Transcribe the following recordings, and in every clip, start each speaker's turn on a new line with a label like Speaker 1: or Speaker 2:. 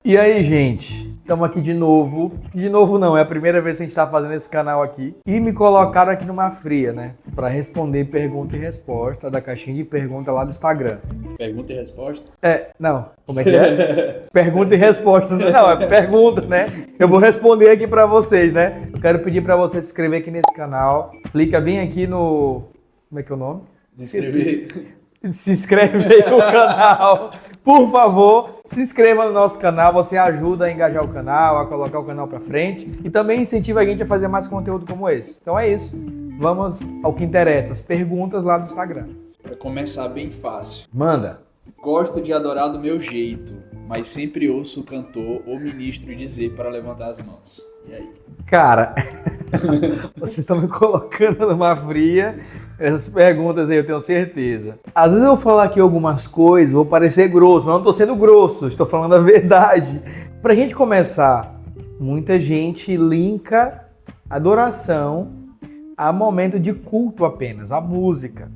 Speaker 1: E aí, gente? Estamos aqui de novo. De novo não, é a primeira vez que a gente está fazendo esse canal aqui. E me colocaram aqui numa fria, né? Para responder pergunta e resposta da caixinha de pergunta lá do Instagram.
Speaker 2: Pergunta e resposta?
Speaker 1: Não. Como é que é? Pergunta e resposta. Não, é pergunta, né? Eu vou responder aqui para vocês, né? Eu quero pedir para você se inscrever aqui nesse canal. Clica bem aqui no... Como é que é o nome? Se inscreve aí no canal, por favor, se inscreva no nosso canal, você ajuda a engajar o canal, a colocar o canal pra frente e também incentiva a gente a fazer mais conteúdo como esse. Então é isso, vamos ao que interessa, as perguntas lá do Instagram.
Speaker 2: Para começar bem fácil.
Speaker 1: Manda.
Speaker 2: Gosto de adorar do meu jeito, mas sempre ouço o cantor ou ministro dizer para levantar as mãos. E aí?
Speaker 1: Cara, vocês estão me colocando numa fria. Essas perguntas aí eu tenho certeza. Às vezes eu vou falar aqui algumas coisas, vou parecer grosso, mas não estou sendo grosso, estou falando a verdade. Pra gente começar, muita gente linka adoração a momento de culto apenas, a música.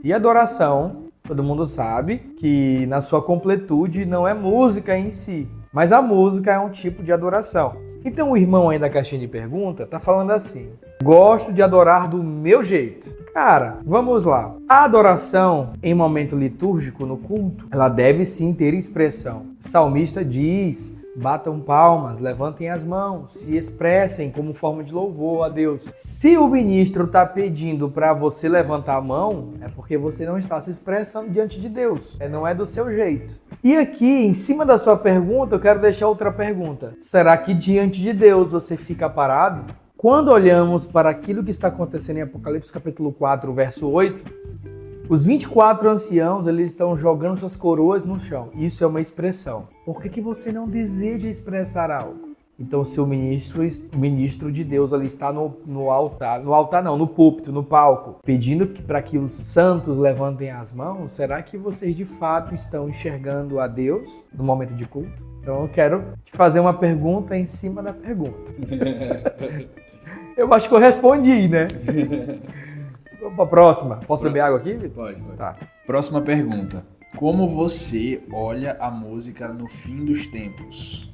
Speaker 1: E adoração, todo mundo sabe que na sua completude não é música em si, mas a música é um tipo de adoração. Então o irmão aí da caixinha de pergunta tá falando assim: gosto de adorar do meu jeito. Cara, vamos lá. A adoração em momento litúrgico, no culto, ela deve sim ter expressão. O salmista diz: batam palmas, levantem as mãos, se expressem como forma de louvor a Deus. Se o ministro está pedindo para você levantar a mão, é porque você não está se expressando diante de Deus. Não é do seu jeito. E aqui, em cima da sua pergunta, eu quero deixar outra pergunta. Será que diante de Deus você fica parado? Quando olhamos para aquilo que está acontecendo em Apocalipse capítulo 4, verso 8, os 24 anciãos eles estão jogando suas coroas no chão. Isso é uma expressão. Por que você não deseja expressar algo? Então, se o ministro de Deus ali está no altar não, no púlpito, no palco, pedindo para que os santos levantem as mãos, será que vocês de fato estão enxergando a Deus no momento de culto? Então, eu quero te fazer uma pergunta em cima da pergunta. Eu acho que eu respondi, né? Vamos para a próxima. Posso beber água aqui?
Speaker 2: Pode.
Speaker 1: Tá.
Speaker 2: Próxima pergunta. Como você olha a música no fim dos tempos?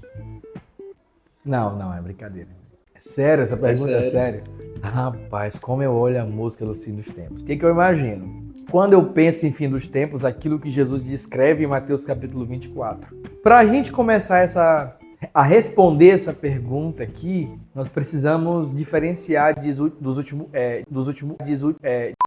Speaker 1: Não, é brincadeira. É sério, essa pergunta é sério? Rapaz, como eu olho a música no fim dos tempos? O que eu imagino? Quando eu penso em fim dos tempos, aquilo que Jesus descreve em Mateus capítulo 24. Para a gente começar a responder essa pergunta aqui, nós precisamos diferenciar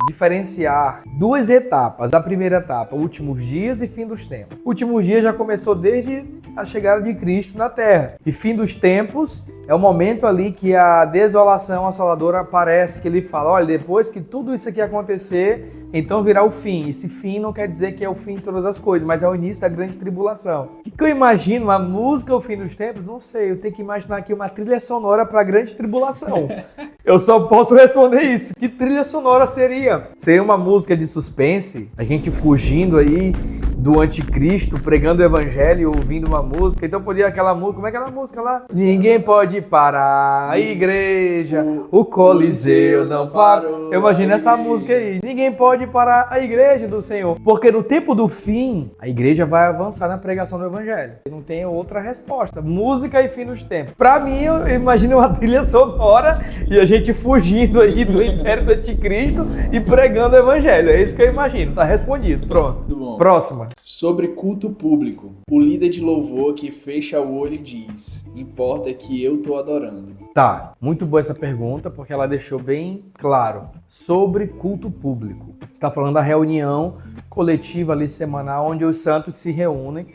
Speaker 1: diferenciar duas etapas. A primeira etapa, últimos dias e fim dos tempos. Últimos dias já começou desde a chegada de Cristo na Terra. E fim dos tempos é o momento ali que a desolação assoladora aparece, que ele fala: olha, depois que tudo isso aqui acontecer, então virá o fim. Esse fim não quer dizer que é o fim de todas as coisas, mas é o início da grande tribulação. O que eu imagino? Uma música, o fim dos tempos? Não sei, eu tenho que imaginar aqui uma trilha sonora para a grande tribulação. Eu só posso responder isso. Que trilha sonora seria? Seria uma música de suspense, a gente fugindo aí do anticristo, pregando o evangelho, ouvindo uma música. Então podia aquela música, como é aquela música lá? Ninguém pode parar a igreja, o Coliseu não parou. Eu imagino essa música aí. Ninguém pode parar a igreja do Senhor. Porque no tempo do fim, a igreja vai avançar na pregação do evangelho. Não tem outra resposta. Música e fim dos tempos. Pra mim, eu imagino uma trilha sonora e a gente fugindo aí do império do anticristo e pregando o evangelho. É isso que eu imagino. Tá respondido. Pronto.
Speaker 2: Muito bom.
Speaker 1: Próxima.
Speaker 2: Sobre culto público, o líder de louvor que fecha o olho diz: importa que eu tô adorando.
Speaker 1: Tá, muito boa essa pergunta, porque ela deixou bem claro sobre culto público. Você está falando da reunião coletiva ali semanal, onde os santos se reúnem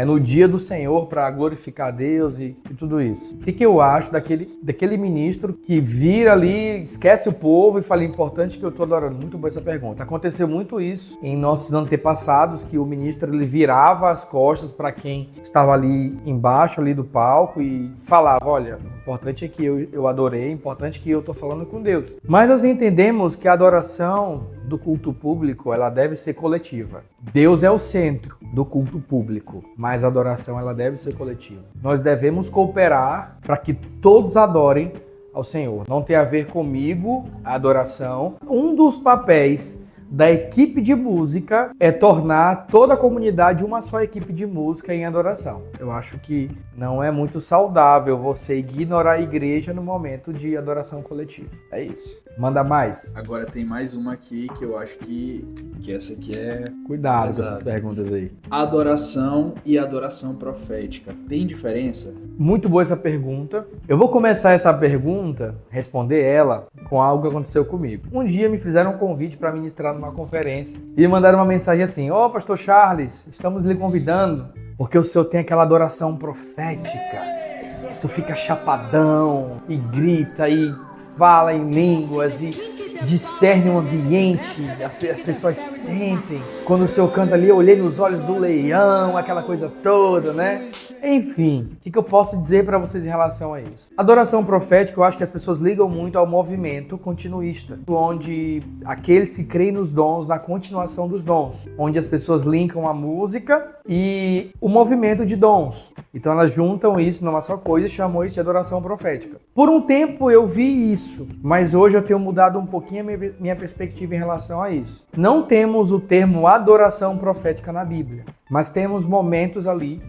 Speaker 1: no dia do Senhor para glorificar a Deus e tudo isso. O que eu acho daquele ministro que vira ali, esquece o povo e fala: importante que eu estou adorando? Muito boa essa pergunta. Aconteceu muito isso em nossos antepassados, que o ministro ele virava as costas para quem estava ali embaixo ali do palco e falava: olha, importante é que eu adorei, importante que eu estou falando com Deus. Mas nós entendemos que a adoração do culto público ela deve ser coletiva. Deus é o centro do culto público, mas a adoração ela deve ser coletiva. Nós devemos cooperar para que todos adorem ao Senhor. Não tem a ver comigo a adoração. Um dos papéis da equipe de música é tornar toda a comunidade uma só equipe de música em adoração. Eu acho que não é muito saudável você ignorar a igreja no momento de adoração coletiva. É isso. Manda mais.
Speaker 2: Agora tem mais uma aqui que eu acho que essa aqui é...
Speaker 1: Cuidado com
Speaker 2: Exato.
Speaker 1: essas perguntas aí.
Speaker 2: Adoração e adoração profética. Tem diferença?
Speaker 1: Muito boa essa pergunta. Eu vou começar essa pergunta, responder ela, com algo que aconteceu comigo. Um dia me fizeram um convite para ministrar numa conferência e me mandaram uma mensagem assim: Ô, pastor Charles, estamos lhe convidando porque o senhor tem aquela adoração profética. O senhor fica chapadão e grita e fala em línguas e discerne o ambiente, as pessoas sentem. Quando o senhor canta ali, eu olhei nos olhos do leão, aquela coisa toda, né? Enfim, o que eu posso dizer para vocês em relação a isso? Adoração profética, eu acho que as pessoas ligam muito ao movimento continuista, onde aqueles que creem nos dons, na continuação dos dons, onde as pessoas linkam a música e o movimento de dons. Então elas juntam isso numa só coisa e chamam isso de adoração profética. Por um tempo eu vi isso, mas hoje eu tenho mudado um pouquinho a minha perspectiva em relação a isso. Não temos o termo adoração profética na Bíblia, mas temos momentos ali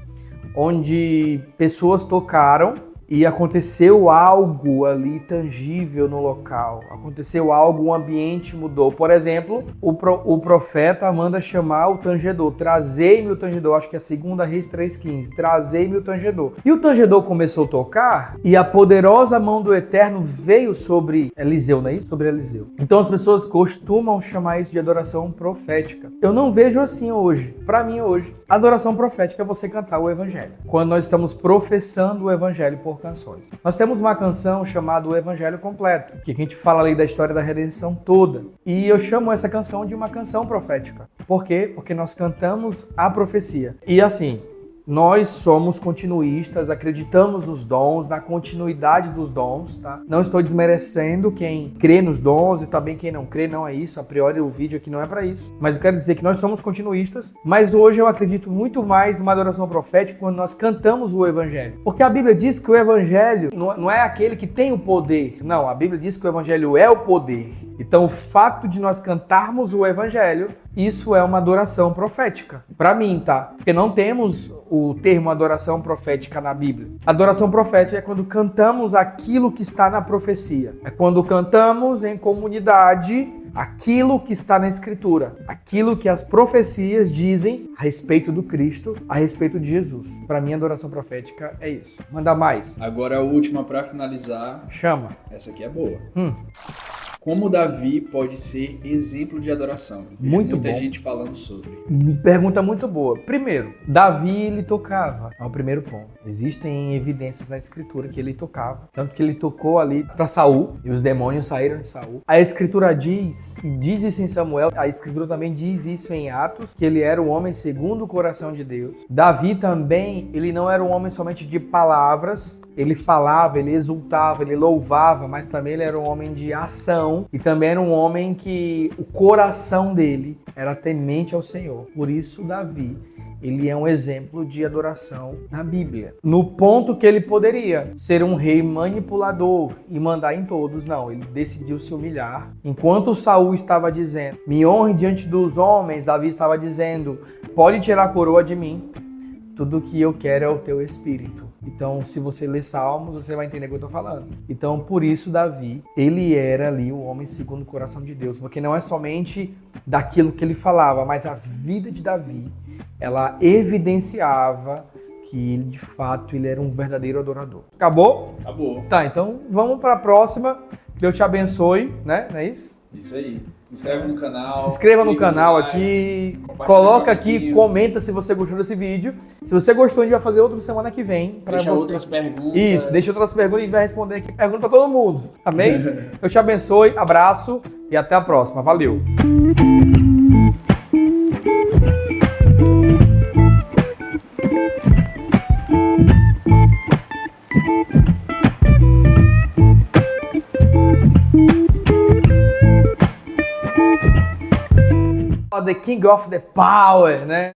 Speaker 1: onde pessoas tocaram e aconteceu algo ali tangível no local. Aconteceu algo, o ambiente mudou. Por exemplo, o profeta manda chamar o tangedor. Trazei-me o tangedor. Acho que é 2 Reis 3,15. Trazei-me o tangedor. E o tangedor começou a tocar e a poderosa mão do Eterno veio sobre Eliseu, não é isso? Sobre Eliseu. Então as pessoas costumam chamar isso de adoração profética. Eu não vejo assim hoje. Para mim hoje, adoração profética é você cantar o evangelho. Quando nós estamos professando o evangelho por canções. Nós temos uma canção chamada O Evangelho Completo, que a gente fala ali da história da redenção toda. E eu chamo essa canção de uma canção profética. Por quê? Porque nós cantamos a profecia. E assim, nós somos continuistas, acreditamos nos dons, na continuidade dos dons, tá? Não estou desmerecendo quem crê nos dons e também quem não crê, não é isso. A priori o vídeo aqui não é para isso. Mas eu quero dizer que nós somos continuistas, mas hoje eu acredito muito mais numa adoração profética quando nós cantamos o evangelho. Porque a Bíblia diz que o evangelho não é aquele que tem o poder. Não, a Bíblia diz que o evangelho é o poder. Então o fato de nós cantarmos o evangelho, isso é uma adoração profética. Para mim, tá? Porque não temos o termo adoração profética na Bíblia. Adoração profética é quando cantamos aquilo que está na profecia. É quando cantamos em comunidade aquilo que está na Escritura. Aquilo que as profecias dizem a respeito do Cristo, a respeito de Jesus. Para mim, adoração profética é isso. Manda mais.
Speaker 2: Agora a última para finalizar.
Speaker 1: Chama.
Speaker 2: Essa aqui é boa. Como Davi pode ser exemplo de adoração?
Speaker 1: Muito
Speaker 2: Muita
Speaker 1: bom.
Speaker 2: gente falando sobre.
Speaker 1: Pergunta muito boa. Primeiro, Davi, ele tocava. É o primeiro ponto. Existem evidências na Escritura que ele tocava. Tanto que ele tocou ali para Saul e os demônios saíram de Saul. A Escritura diz, e diz isso em Samuel, a Escritura também diz isso em Atos, que ele era um homem segundo o coração de Deus. Davi também, ele não era um homem somente de palavras. Ele falava, ele exultava, ele louvava, mas também ele era um homem de ação e também era um homem que o coração dele era temente ao Senhor. Por isso, Davi, ele é um exemplo de adoração na Bíblia. No ponto que ele poderia ser um rei manipulador e mandar em todos, não, ele decidiu se humilhar. Enquanto Saul estava dizendo, me honre diante dos homens, Davi estava dizendo, pode tirar a coroa de mim, tudo que eu quero é o teu espírito. Então, se você ler Salmos, você vai entender o que eu estou falando. Então, por isso, Davi, ele era ali o homem segundo o coração de Deus. Porque não é somente daquilo que ele falava, mas a vida de Davi, ela evidenciava que ele, de fato, ele era um verdadeiro adorador. Acabou?
Speaker 2: Acabou.
Speaker 1: Tá, então vamos para a próxima. Deus te abençoe, né? Não é isso?
Speaker 2: Isso aí. Se inscreve no canal.
Speaker 1: Se inscreva no
Speaker 2: clica
Speaker 1: canal
Speaker 2: like,
Speaker 1: aqui,
Speaker 2: compartilha
Speaker 1: coloca
Speaker 2: com o
Speaker 1: aqui,
Speaker 2: amiguinho.
Speaker 1: comenta se você gostou desse vídeo. Se você gostou, a gente vai fazer outro semana que vem. Pra
Speaker 2: Deixa
Speaker 1: você.
Speaker 2: outras perguntas.
Speaker 1: Isso, deixa outras perguntas e a gente vai responder aqui. Pergunta pra todo mundo, amém? Eu te abençoe, abraço e até a próxima. Valeu! The King of the Power, né?